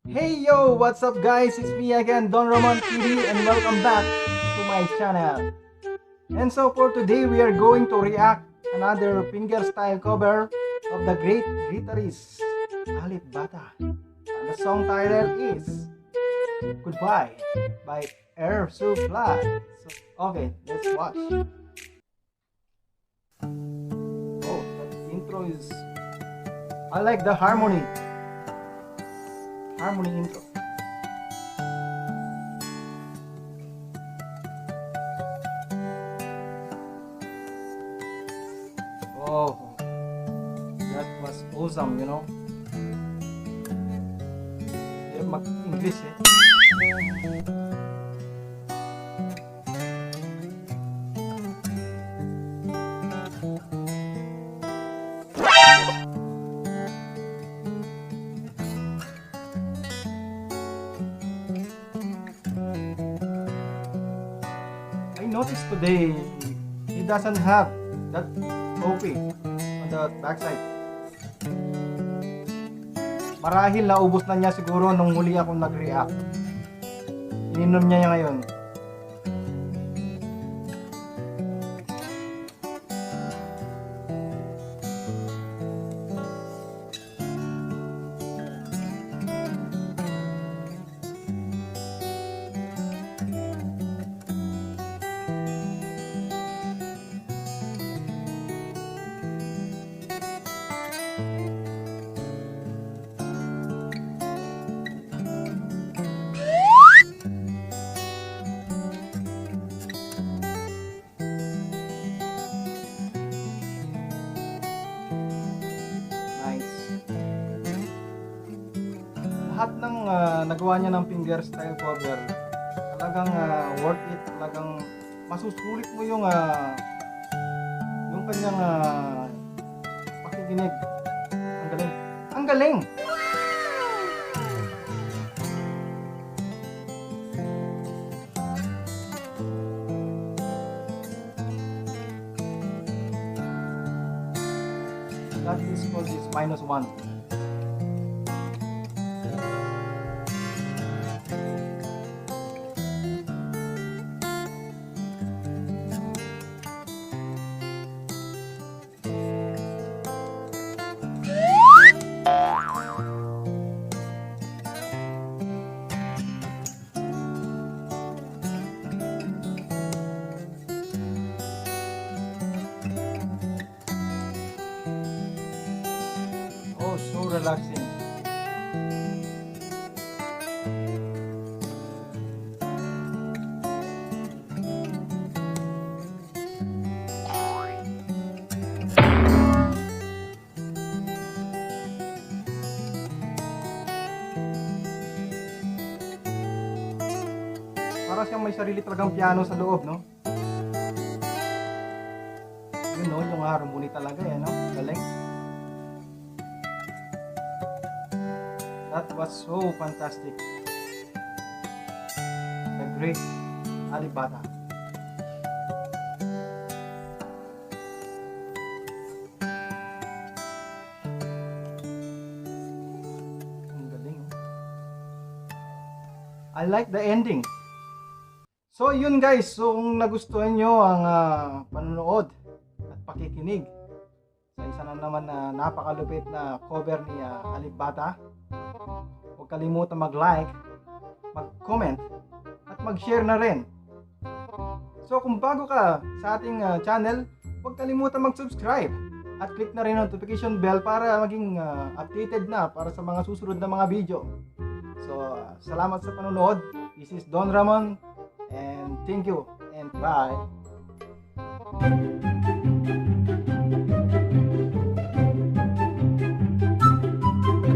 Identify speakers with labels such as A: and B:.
A: Hey yo, what's up guys? It's me again, Don Ramon TV, and welcome back to my channel. And so for today, we are going to react another fingerstyle cover of the great guitarist Alip Ba Ta. The song title is Goodbye by Air Supply. So, okay, let's watch. Oh, that intro is... I like the harmony intro. Oh, that was awesome, you know. Mag-English eh. I noticed today he doesn't have that OP on the backside. Marahil naubos na niya siguro nung huli akong nag-react. Ininom niya ngayon. Lahat ng nagawa niya ng fingerstyle cover, talagang worth it, talagang masusulit mo yung kanyang pakikinig. Ang galing. Ang galing! That is called is -1. So relaxing. Para siyang may sarili talagang piano sa loob, no? Yun, no? Yung harmony talaga, eh, no? Galing. That was so fantastic. The great Alip Ba Ta. Ang galing. I like the ending. So yun guys, so kung nagustuhan nyo ang panonood at pakikinig sa isa na naman na napakalupit na cover ni Alip Ba Ta, huwag kalimutan mag-like, mag-comment, at mag-share na rin. So kung bago ka sa ating channel, huwag kalimutan mag-subscribe at click na rin ang notification bell para maging updated na para sa mga susunod na mga video. So salamat sa panonood. This is Don Ramon and thank you and bye.